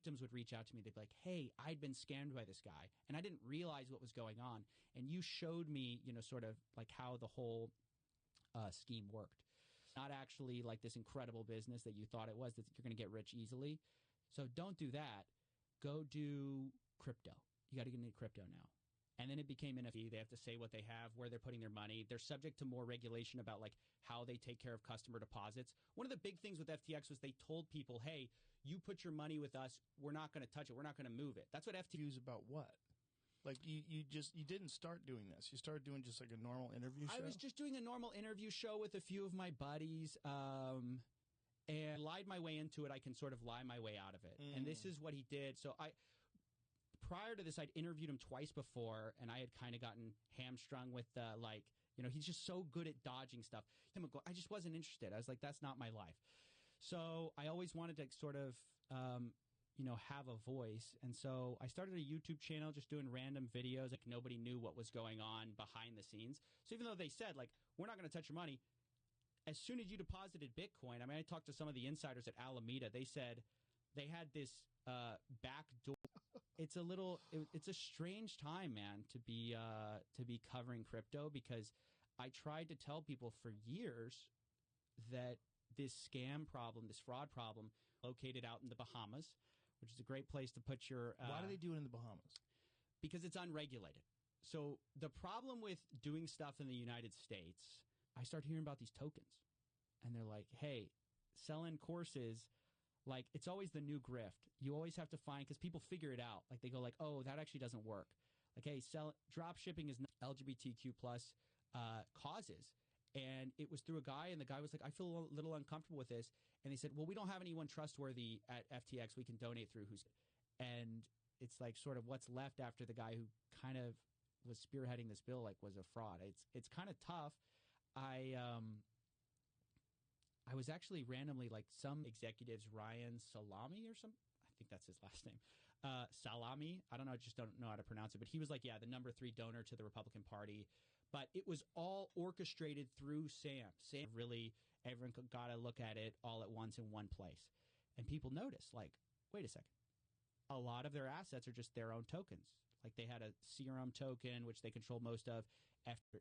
victims would reach out to me. They'd be like, hey, I'd been scammed by this guy, and I didn't realize what was going on. And you showed me, sort of like how the whole scheme worked. Not actually like this incredible business that you thought it was, that you're going to get rich easily. So don't do that. Go do crypto. You got to get into crypto now. And then it became NFT. They have to say what they have, where they're putting their money. They're subject to more regulation about like how they take care of customer deposits. One of the big things with FTX was they told people, hey, you put your money with us, we're not going to touch it. We're not going to move it. That's what FTX is about. What? Like you didn't start doing this. You started doing just like a normal interview show? I was just doing a normal interview show with a few of my buddies, and lied my way into it. I can sort of lie my way out of it. And this is what he did. So prior to this, I'd interviewed him twice before, and I had kind of gotten hamstrung with he's just so good at dodging stuff. I just wasn't interested. I was like, that's not my life. So I always wanted to sort of, have a voice. And so I started a YouTube channel just doing random videos. Like nobody knew what was going on behind the scenes. So even though they said, like, we're not going to touch your money, as soon as you deposited Bitcoin, I talked to some of the insiders at Alameda. They said they had this back door. It's a strange time, man, to be covering crypto, because I tried to tell people for years that this scam problem, this fraud problem, located out in the Bahamas, which is a great place to put your... Why do they do it in the Bahamas? Because it's unregulated. So the problem with doing stuff in the United States, I started hearing about these tokens. And they're like, hey, selling courses... Like, it's always the new grift. You always have to find, because people figure it out. Like, they go like, oh, that actually doesn't work. Like, hey, drop shipping is not LGBTQ plus causes. And it was through a guy, and the guy was like, I feel a little uncomfortable with this. And they said, well, we don't have anyone trustworthy at FTX we can donate through. And it's like sort of what's left after the guy who kind of was spearheading this bill, like, was a fraud. It's kind of tough. I was actually randomly, like, some executives, Ryan Salami or some, I think that's his last name, Salami. I don't know. I just don't know how to pronounce it. But he was like, yeah, the number 3 donor to the Republican Party. But it was all orchestrated through Sam. Sam really, everyone got to look at it all at once in one place. And people noticed, like, wait a second. A lot of their assets are just their own tokens. Like they had a serum token, which they control most of,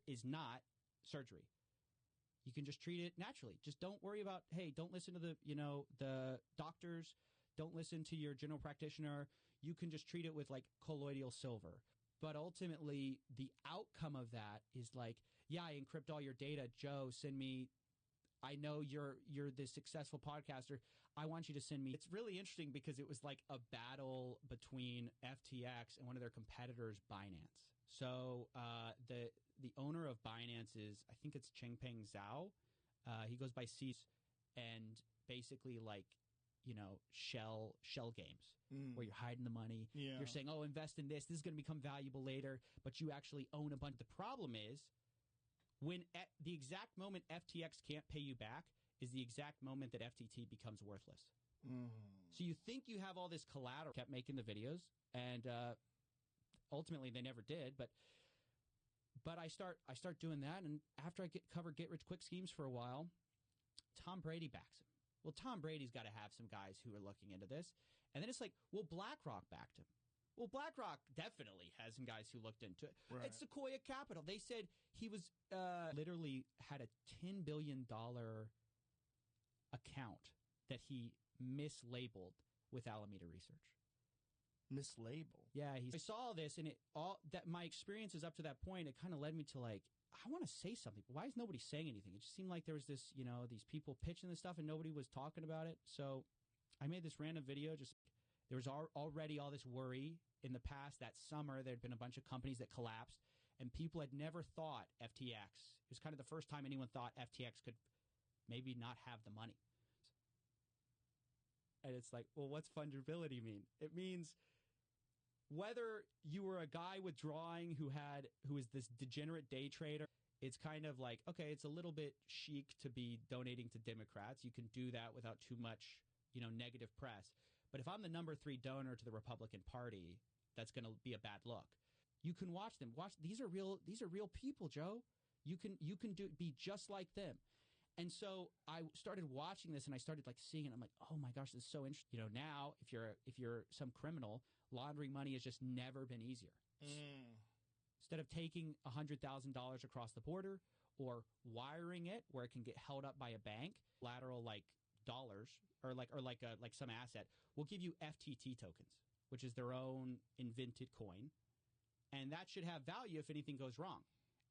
is not surgery. You can just treat it naturally. Just don't worry about, hey, don't listen to the doctors. Don't listen to your general practitioner. You can just treat it with like colloidal silver. But ultimately, the outcome of that is like, yeah, I encrypt all your data. Joe, send me, I know you're this successful podcaster. I want you to send me. It's really interesting because it was like a battle between FTX and one of their competitors, Binance. So the owner of Binance is, I think it's Changpeng Zhao. He goes by Cease, and basically like, shell games where you're hiding the money. Yeah. You're saying, oh, invest in this. This is going to become valuable later, but you actually own a bunch. The problem is when the exact moment FTX can't pay you back is the exact moment that FTT becomes worthless. So you think you have all this collateral. Kept making the videos, and ultimately they never did. But I start doing that, and after I cover get rich quick schemes for a while, Tom Brady backs him. Well, Tom Brady's got to have some guys who are looking into this, and then it's like, well, BlackRock backed him. Well, BlackRock definitely has some guys who looked into it. Right. It's Sequoia Capital. They said he was literally had a $10 billion account that he mislabeled with Alameda Research. Mislabeled? Yeah, I saw this, and my experiences up to that point, it kind of led me to like, I want to say something, but why is nobody saying anything? It just seemed like there was this, these people pitching this stuff, and nobody was talking about it. So I made this random video. Just there was already all this worry. In the past, that summer, there had been a bunch of companies that collapsed, and people had never thought FTX. It was kind of the first time anyone thought FTX could maybe not have the money. And it's like, well, what's fungibility mean? It means whether you were a guy withdrawing who is this degenerate day trader, it's kind of like, okay, it's a little bit chic to be donating to Democrats. You can do that without too much, negative press. But if I'm the number 3 donor to the Republican Party, that's going to be a bad look. You can watch them. These are real people, Joe. You can be just like them. And so I started watching this, and I started like seeing it. I'm like, oh my gosh, this is so interesting. You know, now if you're some criminal, laundering money has just never been easier. Instead of taking $100,000 across the border or wiring it where it can get held up by a bank, lateral like dollars or like some asset, will give you FTT tokens, which is their own invented coin, and that should have value if anything goes wrong.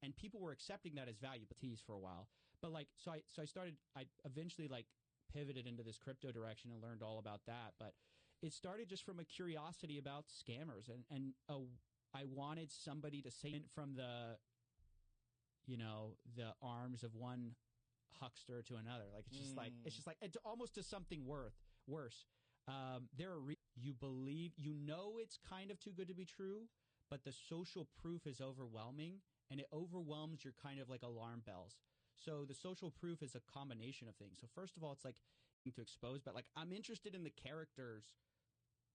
And people were accepting that as value, but tease for a while. But like, so I eventually like pivoted into this crypto direction and learned all about that. But it started just from a curiosity about scammers, and I wanted somebody to say it from the arms of one huckster to another. Like it's just like it's almost to something worse. You believe, it's kind of too good to be true, but the social proof is overwhelming. And it overwhelms your kind of like alarm bells. So the social proof is a combination of things. So first of all, it's like to expose, but like I'm interested in the characters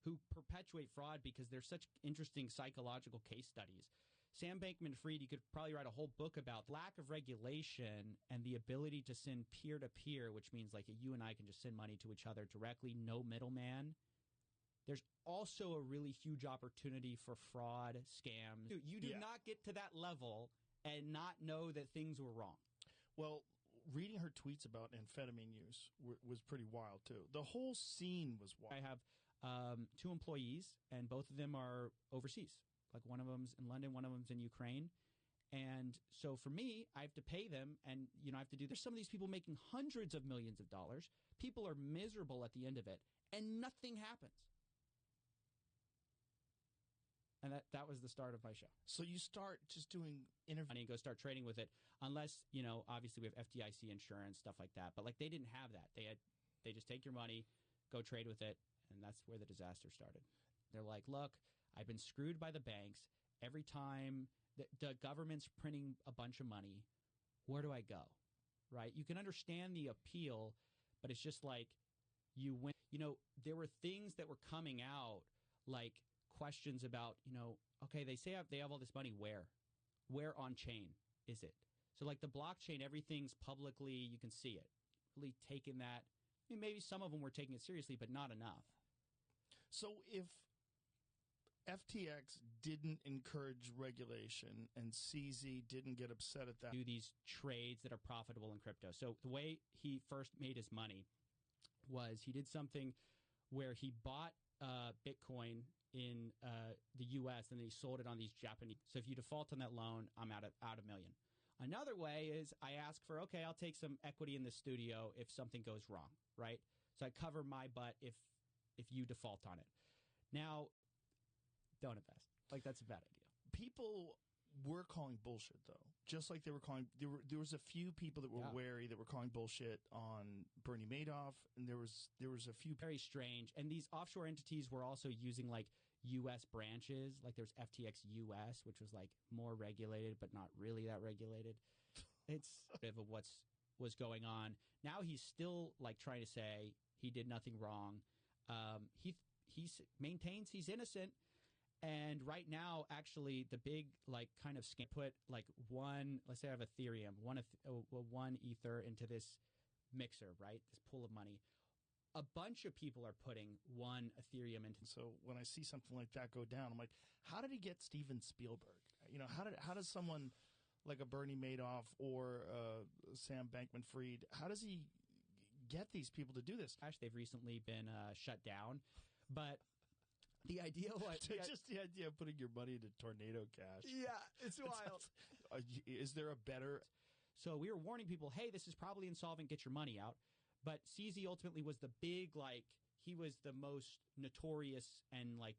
who perpetuate fraud because they're such interesting psychological case studies. Sam Bankman-Fried, you could probably write a whole book about lack of regulation and the ability to send peer-to-peer, which means like you and I can just send money to each other directly, no middleman. There's also a really huge opportunity for fraud, scams. Dude, you do not get to that level and not know that things were wrong. Well, reading her tweets about amphetamine use was pretty wild, too. The whole scene was wild. I have 2 employees, and both of them are overseas. Like one of them's in London, one of them's in Ukraine. And so for me, I have to pay them, and I have to do. There's some of these people making hundreds of millions of dollars. People are miserable at the end of it, and nothing happens. And that was the start of my show. So you start just doing interviews. And go start trading with it, unless, obviously we have FDIC insurance, stuff like that. But like they didn't have that. They just take your money, go trade with it, and that's where the disaster started. They're like, look, I've been screwed by the banks. Every time the government's printing a bunch of money, where do I go? Right? You can understand the appeal, but it's just like you win. There were things that were coming out like questions about, okay, they say they have all this money. Where on chain is it? So like the blockchain, everything's publicly, you can see it. Really taking that. I mean, maybe some of them were taking it seriously, but not enough. So if FTX didn't encourage regulation and CZ didn't get upset at that. Do these trades that are profitable in crypto. So the way he first made his money was he did something where he bought Bitcoin in the U.S. and then he sold it on these Japanese. So if you default on that loan, I'm out $1 million. Another way is I ask for, okay, I'll take some equity in the studio if something goes wrong, right? So I cover my butt if you default on it. Now, don't invest. Like, that's a bad idea. People were calling bullshit, though. Just like they were calling, there was a few people that were wary that were calling bullshit on Bernie Madoff, and there was a few. Very strange. And these offshore entities were also using like U.S. branches. Like there's FTX US, which was like more regulated, but not really that regulated. It's a bit of was going on. Now he's still like trying to say he did nothing wrong. He maintains he's innocent. And right now, actually, the big like kind of scam put like let's say I have Ethereum, one Ether into this mixer, right? This pool of money. A bunch of people are putting one Ethereum into. So when I see something like that go down, I'm like, how did he get Steven Spielberg? How does someone like a Bernie Madoff or Sam Bankman-Fried, how does he get these people to do this? Actually, they've recently been shut down, but. The idea was just the idea of putting your money into Tornado Cash. Yeah, it's wild. Is there a better? So we were warning people, hey, this is probably insolvent. Get your money out. But CZ ultimately was the big, like, he was the most notorious and like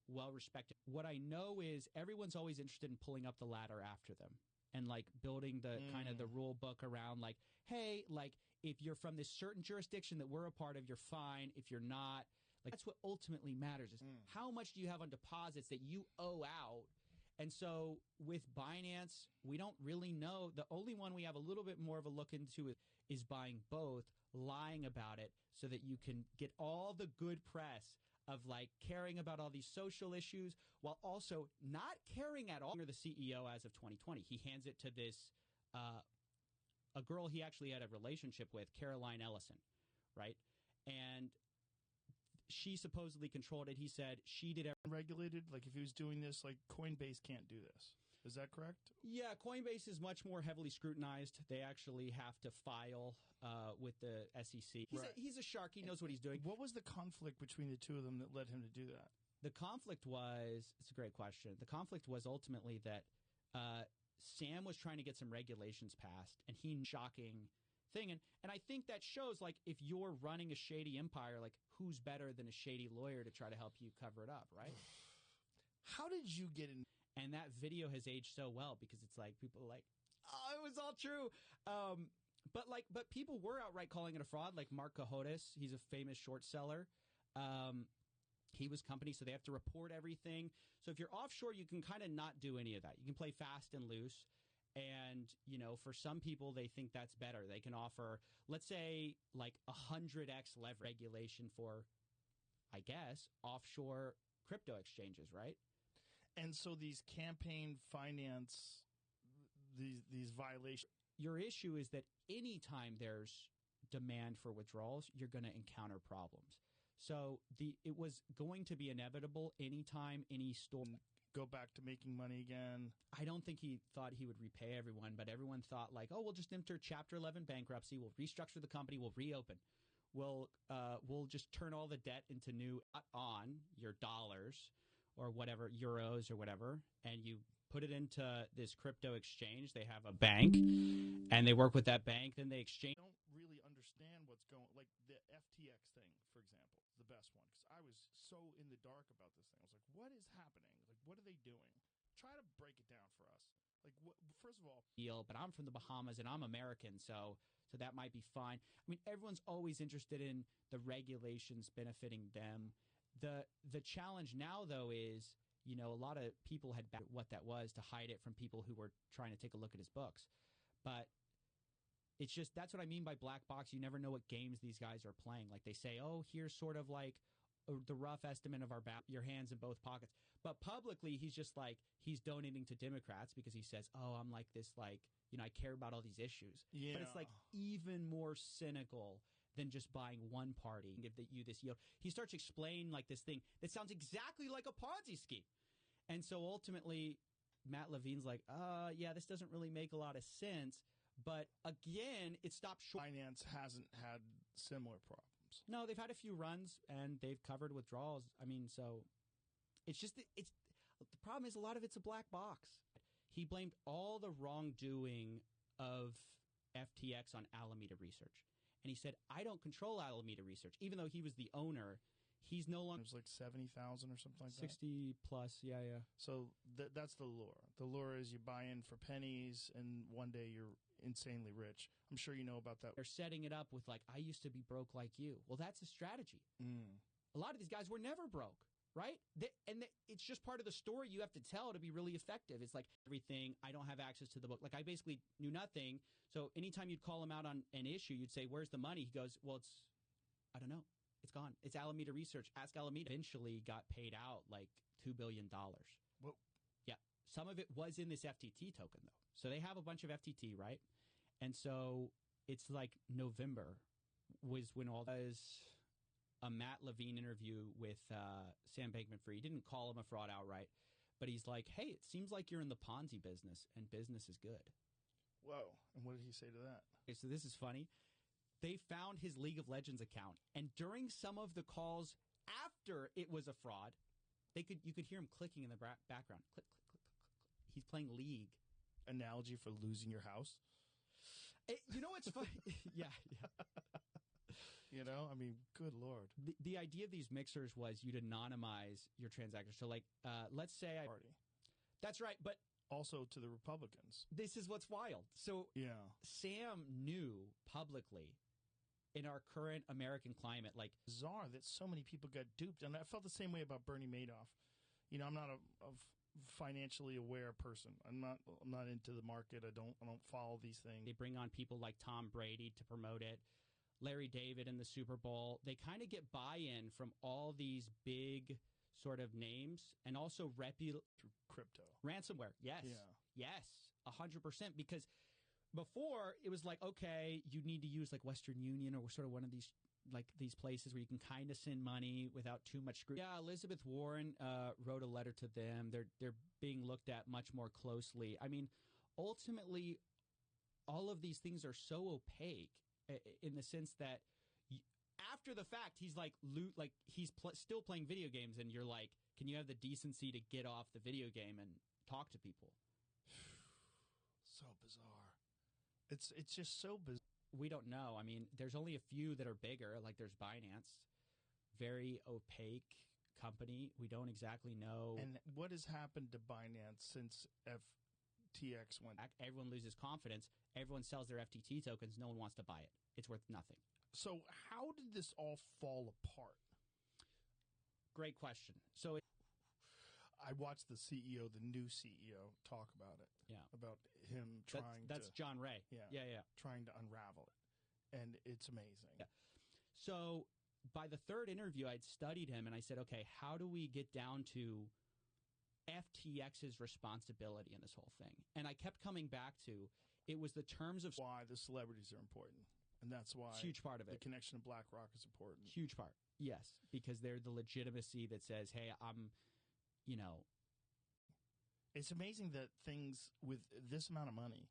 well respected. What I know is everyone's always interested in pulling up the ladder after them and like building the kind of the rule book around like, hey, like if you're from this certain jurisdiction that we're a part of, you're fine. If you're not. Like that's what ultimately matters is how much do you have on deposits that you owe out? And so with Binance, we don't really know. The only one we have a little bit more of a look into is buying both, lying about it so that you can get all the good press of like caring about all these social issues while also not caring at all. You're the CEO as of 2020. He hands it to this a girl he actually had a relationship with, Caroline Ellison, right? And she supposedly controlled it. He said she did everything. Regulated, like if he was doing this, like Coinbase can't do this. Is that correct? Yeah, Coinbase is much more heavily scrutinized. They actually have to file with the SEC. He's a shark. He knows what he's doing. What was the conflict between the two of them that led him to do that? The conflict was, it's a great question. The conflict was ultimately that Sam was trying to get some regulations passed, and shocking thing. And I think that shows, like, if you're running a shady empire, like, who's better than a shady lawyer to try to help you cover it up, right? How did you get in? And that video has aged so well because it's like people are like, oh, it was all true. But people were outright calling it a fraud. Like Mark Cohodes, he's a famous short seller. He was company, so they have to report everything. So if you're offshore, you can kind of not do any of that. You can play fast and loose. And, you know, for some people, they think that's better. They can offer, let's say, like 100x leverage regulation for, I guess, offshore crypto exchanges, right? And so these campaign finance, these violations. Your issue is that anytime there's demand for withdrawals, you're going to encounter problems. So it was going to be inevitable anytime any store Go back to making money again. I don't think he thought he would repay everyone, but everyone thought like, oh, we'll just enter Chapter 11 bankruptcy. We'll restructure the company. We'll reopen. We'll just turn all the debt into new on your dollars or whatever, euros or whatever, and you put it into this crypto exchange. They have a bank, and they work with that bank. Then they exchange. I don't really understand what's going. Like the FTX thing, for example, is the best one because I was so in the dark about this thing. I was like, what is happening? Like, what are they doing? Try to break it down for us. Like, first of all, but I'm from the Bahamas and I'm American, so that might be fine. I mean, everyone's always interested in the regulations benefiting them. The challenge now, though, is, you know, a lot of people had what that was to hide it from people who were trying to take a look at his books. But it's just, that's what I mean by black box. You never know what games these guys are playing. Like they say, oh, here's sort of like the rough estimate of your hands in both pockets. But publicly, he's just like, he's donating to Democrats because he says, oh, I'm like this, like, you know, I care about all these issues. Yeah. But it's like even more cynical than just buying one party and give you this yield. He starts explaining like this thing that sounds exactly like a Ponzi scheme. And so ultimately, Matt Levine's like, yeah, this doesn't really make a lot of sense. But again, it stopped short. Finance hasn't had similar problems. No, they've had a few runs and they've covered withdrawals. I mean, so it's just, the problem is a lot of it's a black box. He blamed all the wrongdoing of FTX on Alameda Research. And he said, I don't control Alameda Research. Even though he was the owner, he's no longer. It was like 70,000 or something like 60 plus, yeah. So that's the lure. The lure is you buy in for pennies and one day you're insanely rich. I'm sure you know about that. They're setting it up with like, I used to be broke like you. Well, that's a strategy. A lot of these guys were never broke, right? It's just part of the story you have to tell to be really effective. It's like everything, I don't have access to the book. Like I basically knew nothing. So anytime you'd call him out on an issue, you'd say, where's the money? He goes, well, I don't know. It's gone. It's Alameda Research. Ask Alameda. Eventually got paid out like $2 billion. Whoa. Yeah. Some of it was in this FTT token, though. So they have a bunch of FTT, right? And so it's like November was when all that is a Matt Levine interview with Sam Bankman-Fried. He didn't call him a fraud outright, but he's like, hey, it seems like you're in the Ponzi business and business is good. Whoa. And what did he say to that? Okay, so this is funny. They found his League of Legends account, and during some of the calls after it was a fraud, you could hear him clicking in the background. Click, click, click, click, click. He's playing League. Analogy for losing your house? You know what's funny? Yeah. You know, I mean, good Lord. The idea of these mixers was you'd anonymize your transactions. So, like, let's say Party. That's right, but also to the Republicans. This is what's wild. So, yeah, Sam knew publicly in our current American climate, like bizarre that so many people got duped, and I felt the same way about Bernie Madoff. You know, I'm not a financially aware person. I'm not into the market. I don't follow these things. They bring on people like Tom Brady to promote it. Larry David in the Super Bowl. They kind of get buy-in from all these big sort of names and also through crypto. Ransomware. Yes. Yeah. Yes. 100%. Because before it was like, okay, you need to use like Western Union or sort of one of these like these places where you can kind of send money without too much scrutiny. Yeah, Elizabeth Warren wrote a letter to them. They're being looked at much more closely. I mean, ultimately, all of these things are so opaque in the sense that after the fact, he's like he's still playing video games, and you're like, can you have the decency to get off the video game and talk to people? So bizarre. It's just so bizarre. We don't know. I mean, there's only a few that are bigger. Like there's Binance, very opaque company. We don't exactly know. And what has happened to Binance since FTX went? Everyone loses confidence. Everyone sells their FTT tokens. No one wants to buy it. It's worth nothing. So how did this all fall apart? Great question. I watched the new CEO, talk about it. Yeah. About him trying that's John Ray. Yeah. Trying to unravel it. And it's amazing. Yeah. So by the third interview, I'd studied him and I said, okay, how do we get down to FTX's responsibility in this whole thing? And I kept coming back to it was the terms of why the celebrities are important. And that's why huge part of it. The connection to BlackRock is important. Huge part. Yes. Because they're the legitimacy that says, hey, It's amazing that things with this amount of money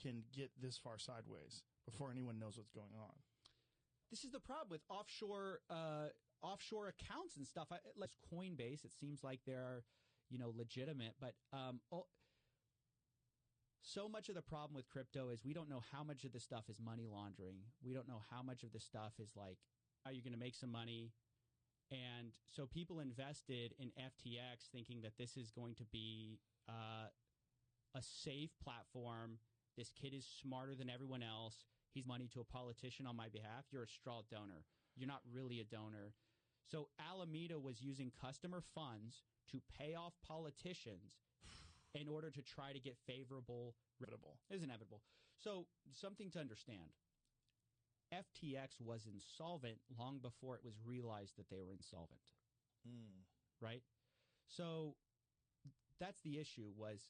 can get this far sideways before anyone knows what's going on. This is the problem with offshore accounts and stuff. Like Coinbase, it seems like they're, legitimate, but so much of the problem with crypto is we don't know how much of this stuff is money laundering. We don't know how much of this stuff is like, how you're going to make some money. And so people invested in FTX thinking that this is going to be a safe platform. This kid is smarter than everyone else. He's money to a politician on my behalf. You're a straw donor. You're not really a donor. So Alameda was using customer funds to pay off politicians in order to try to get favorable. It is inevitable. So something to understand. FTX was insolvent long before it was realized that they were insolvent. Right? So that's the issue was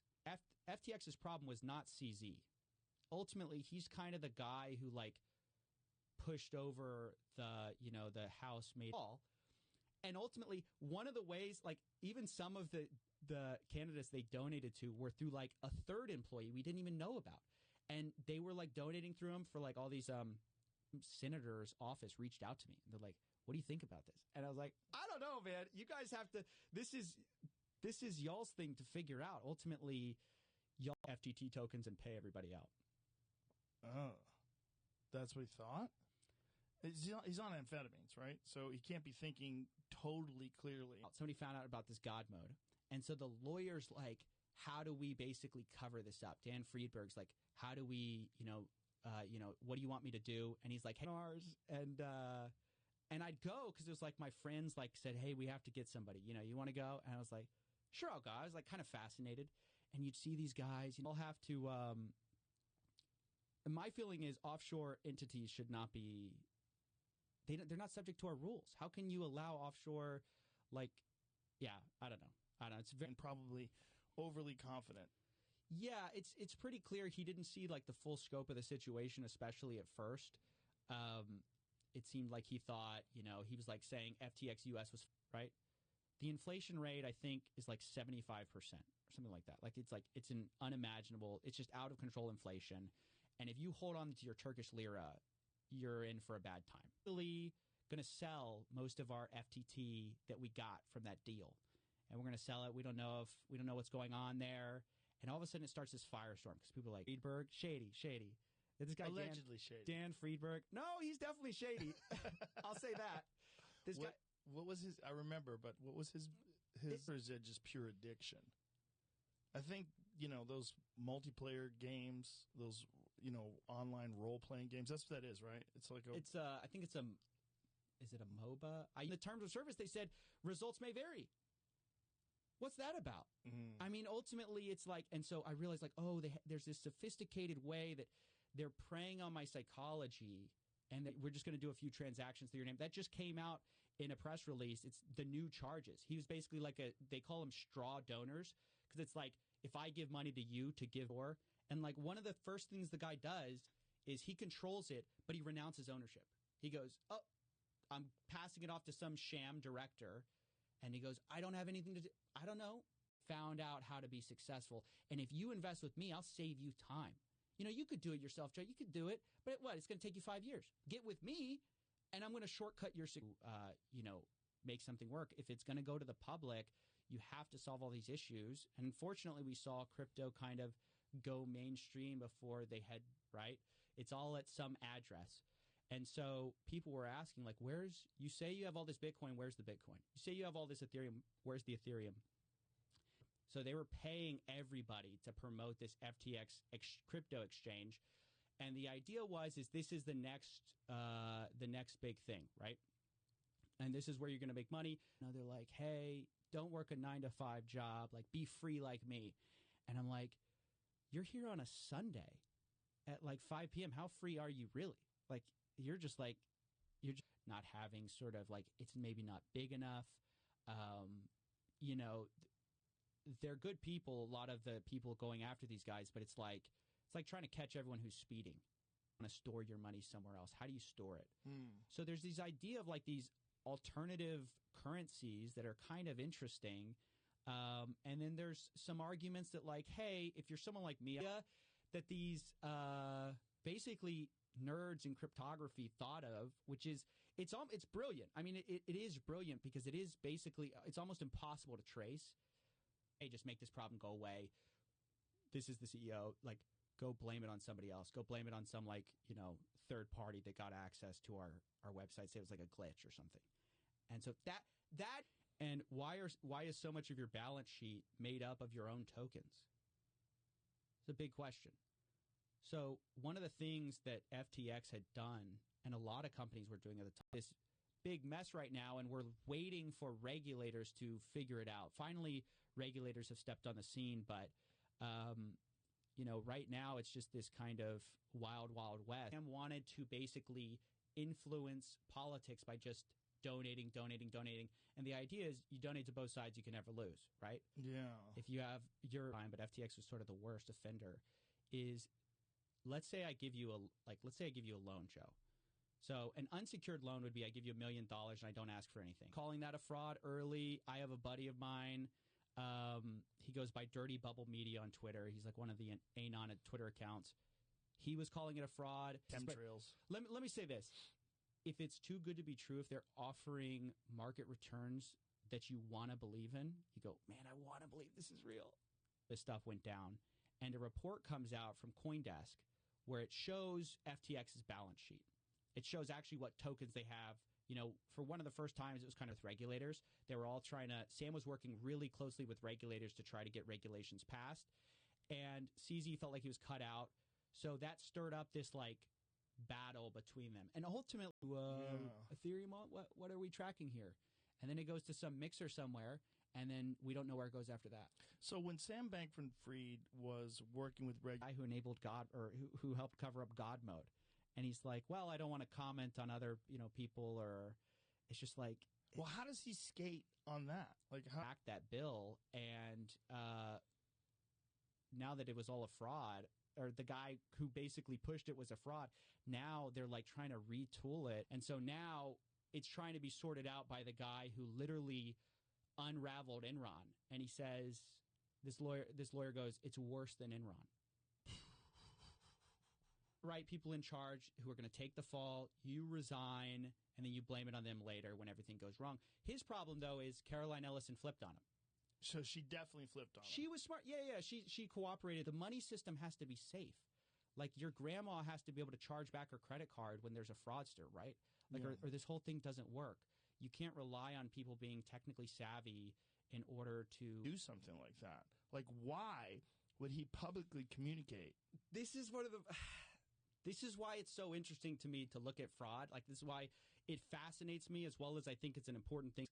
FTX's problem was not CZ. Ultimately, he's kind of the guy who like pushed over the House made all. And ultimately, one of the ways, like even some of the candidates they donated to were through like a third employee we didn't even know about. And they were like donating through him for like all these senator's office reached out to me. They're like, what do you think about this? And I was like, I don't know, man. You guys have to, this is y'all's thing to figure out. Ultimately, y'all FTT tokens and pay everybody out. Oh, that's what he thought? He's on amphetamines, right? So he can't be thinking totally clearly. Somebody found out about this God mode. And so the lawyer's like, how do we basically cover this up? Dan Friedberg's like, how do we, what do you want me to do? And he's like, hey, ours. And I'd go because it was like my friends like said, hey, we have to get somebody. You want to go? And I was like, sure, I'll go. I was like kind of fascinated. And you'd see these guys. All have to. My feeling is offshore entities should not be. They're not subject to our rules. How can you allow offshore, I don't know. It's very, and probably overly confident. Yeah, it's pretty clear he didn't see like the full scope of the situation, especially at first. It seemed like he thought, he was like saying FTX US was right. The inflation rate, I think, is like 75% or something like that. Like it's an unimaginable. It's just out of control inflation. And if you hold on to your Turkish lira, you're in for a bad time. Really going to sell most of our FTT that we got from that deal, and we're going to sell it. We don't know what's going on there. And all of a sudden, it starts this firestorm because people are like, Friedberg, shady. This guy allegedly shady. Dan Friedberg. No, he's definitely shady. I'll say that. This guy. What was his? I remember, but what was his? Or is it just pure addiction? I think those multiplayer games, those online role playing games. That's what that is, right? It's like I think it's a. Is it a MOBA? In the terms of service, they said results may vary. What's that about? I mean, ultimately, it's like, and so I realized, like, there's this sophisticated way that they're preying on my psychology, and that we're just going to do a few transactions through your name. That just came out in a press release, it's the new charges. He was basically like they call them straw donors, because it's like, if I give money to you to give more, and like one of the first things the guy does is he controls it, but he renounces ownership. He goes, oh, I'm passing it off to some sham director. And he goes, I don't have anything to do. I don't know. Found out how to be successful. And if you invest with me, I'll save you time. You know, you could do it yourself, Joe. You could do it. But what? It's going to take you 5 years. Get with me, and I'm going to shortcut your, make something work. If it's going to go to the public, you have to solve all these issues. And unfortunately, we saw crypto kind of go mainstream before they had, right? It's all at some address. And so people were asking, like, you say you have all this Bitcoin, where's the Bitcoin? You say you have all this Ethereum, where's the Ethereum? So they were paying everybody to promote this FTX crypto exchange. And the idea is this is the next big thing, right? And this is where you're going to make money. They're like, hey, don't work a 9-to-5 job, like be free like me. And I'm like, you're here on a Sunday at like 5 p.m. How free are you really? Like, you're just not having sort of like, it's maybe not big enough. They're good people, a lot of the people going after these guys, but it's like trying to catch everyone who's speeding. You want to store your money somewhere else. How do you store it? So there's this idea of like these alternative currencies that are kind of interesting. And then there's some arguments that like, hey, if you're someone like me, that these basically nerds in cryptography thought of, which is it's brilliant. I mean, it is brilliant because it is basically, it's almost impossible to trace. Hey, just make this problem go away. This is the CEO. Like, go blame it on somebody else. Go blame it on some third party that got access to our website. Say it was like a glitch or something. And so that and why is so much of your balance sheet made up of your own tokens? It's a big question. So one of the things that FTX had done, and a lot of companies were doing at the time, this big mess right now, and we're waiting for regulators to figure it out. Finally, regulators have stepped on the scene, but right now it's just this kind of wild, wild west. And wanted to basically influence politics by just donating. And the idea is you donate to both sides, you can never lose, right? Yeah. If you have your time, but FTX was sort of the worst offender, is let's say I give you a loan, Joe. So an unsecured loan would be I give you $1 million and I don't ask for anything. Calling that a fraud early. I have a buddy of mine. He goes by Dirty Bubble Media on Twitter. He's like one of the Anon Twitter accounts. He was calling it a fraud. Chemtrails. Let me say this. If it's too good to be true, if they're offering market returns that you want to believe in, you go, man, I want to believe this is real. This stuff went down. And a report comes out from CoinDesk where it shows FTX's balance sheet. It shows actually what tokens they have. For one of the first times, it was kind of with regulators. They were all Sam was working really closely with regulators to try to get regulations passed. And CZ felt like he was cut out. So that stirred up this battle between them. And ultimately, Ethereum, what are we tracking here? And then it goes to some mixer somewhere. And then we don't know where it goes after that. So when Sam Bankman-Fried was working with guy who enabled God, or who helped cover up God mode, and he's like, well, I don't want to comment on other people, or it's just like, well, how does he skate on that? Like, how back that bill, and now that it was all a fraud, or the guy who basically pushed it was a fraud, now they're like trying to retool it, and so now it's trying to be sorted out by the guy who literally unraveled Enron. And he says, this lawyer goes, it's worse than Enron. Right, people in charge who are going to take the fall, you resign, and then you blame it on them later when everything goes wrong. His problem, though, is Caroline Ellison flipped on him. So she definitely flipped on him. She was smart. Yeah. She cooperated. The money system has to be safe. Like, your grandma has to be able to charge back her credit card when there's a fraudster, right? Like, or this whole thing doesn't work. You can't rely on people being technically savvy in order to do something like that. Like, why would he publicly communicate? This is why it's so interesting to me to look at fraud. Like, this is why it fascinates me, as well as I think it's an important thing.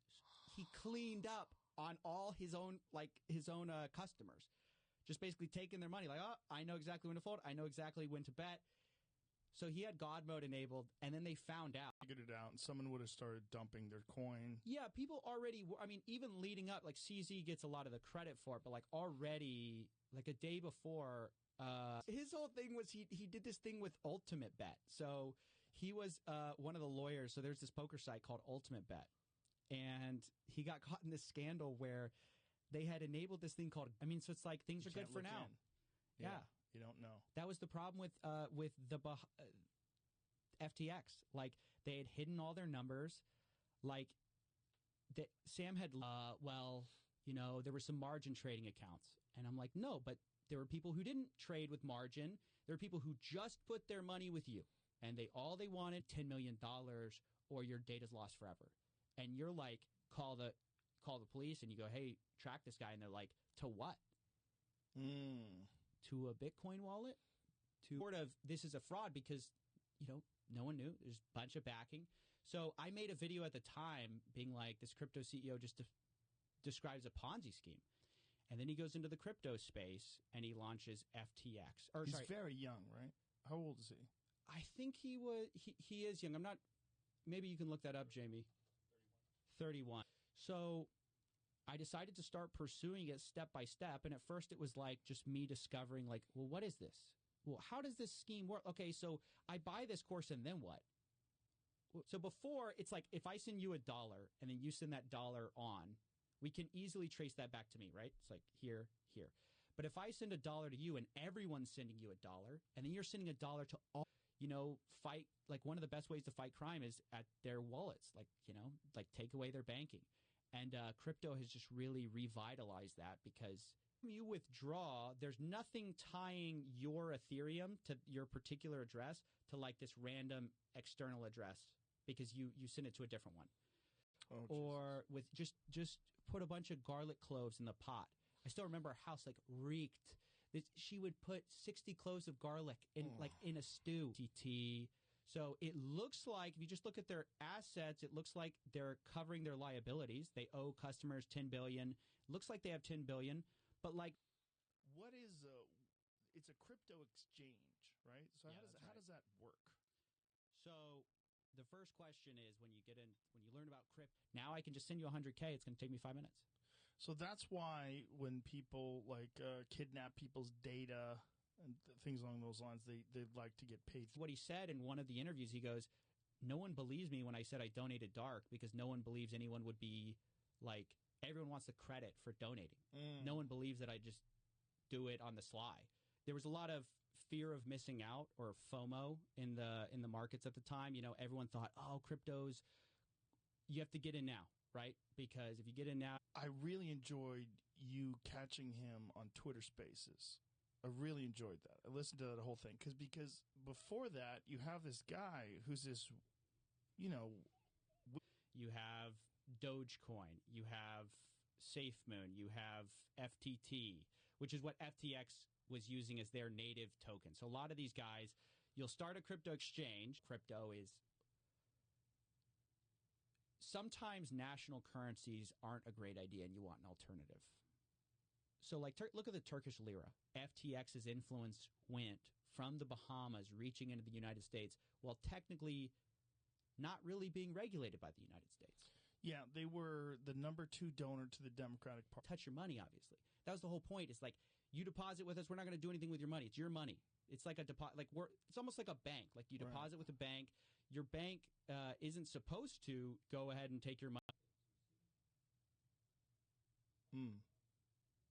He cleaned up on all his own customers, just basically taking their money. Like, oh, I know exactly when to fold. I know exactly when to bet. So he had God mode enabled, and then they found out. Figured it out, and someone would have started dumping their coin. Yeah, people already, I mean, even leading up, like CZ gets a lot of the credit for it, but like already, like a day before, his whole thing was he did this thing with Ultimate Bet. So he was one of the lawyers. So there's this poker site called Ultimate Bet, and he got caught in this scandal where they had enabled this thing called, I mean, so it's like things are good for now. Yeah. You don't know. That was the problem with the FTX. Like, they had hidden all their numbers. Like, Sam had, well, you know, there were some margin trading accounts. And I'm like, no, but there were people who didn't trade with margin. There were people who just put their money with you. And all they wanted, $10 million, or your data's lost forever. And you're like, call the police, and you go, hey, track this guy. And they're like, to what? To a Bitcoin wallet? To sort of, this is a fraud because, you know, no one knew. There's a bunch of backing. So I made a video at the time being like, this crypto CEO just describes a Ponzi scheme. And then he goes into the crypto space and he launches FTX. He's very young, right? How old is he? I think he is young. I'm not, maybe you can look that up, Jamie. 31. So I decided to start pursuing it step by step. And at first it was like just me discovering like, well, what is this? Well, how does this scheme work? Okay, so I buy this course and then what? So before, it's like if I send you $1 and then you send that dollar on, we can easily trace that back to me, right? It's like here, here. But if I send $1 to you and everyone's sending you $1 and then you're sending $1 to all, you know, fight, like one of the best ways to fight crime is at their wallets, like, you know, like take away their banking. And crypto has just really revitalized that because when you withdraw, there's nothing tying your Ethereum to your particular address to like this random external address because you send it to a different one. Oh, or with just put a bunch of garlic cloves in the pot. I still remember our house like reeked. She would put 60 cloves of garlic in like in a stew. So it looks like, if you just look at their assets, it looks like they're covering their liabilities. They owe customers $10 billion. Looks like they have $10 billion. But like, what is it's a crypto exchange, right? So yeah, how does that work? So the first question is when you learn about crypto, now I can just send you $100K. It's going to take me 5 minutes. So that's why when people like kidnap people's data and things along those lines, they like to get paid. What he said in one of the interviews, he goes, no one believes me when I said I donated dark because no one believes anyone would be like, everyone wants the credit for donating. No one believes that I just do it on the sly. There was a lot of fear of missing out or FOMO in the markets at the time. You know, everyone thought, oh, cryptos, you have to get in now, right? Because if you get in now. I really enjoyed you catching him on Twitter Spaces. I really enjoyed that. I listened to that whole thing because before that, you have this guy who's this, you know. You have Dogecoin, you have SafeMoon, you have FTT, which is what FTX was using as their native token. So a lot of these guys, you'll start a crypto exchange. Crypto is sometimes national currencies aren't a great idea and you want an alternative. So like look at the Turkish lira. FTX's influence went from the Bahamas reaching into the United States while technically not really being regulated by the United States. Yeah, they were the number 2 donor to the Democratic Party. Touch your money, obviously. That was the whole point. It's like, you deposit with us, we're not going to do anything with your money. It's your money. It's like a deposit. Like it's almost like a bank. Like you deposit with a bank. Your bank isn't supposed to go ahead and take your money.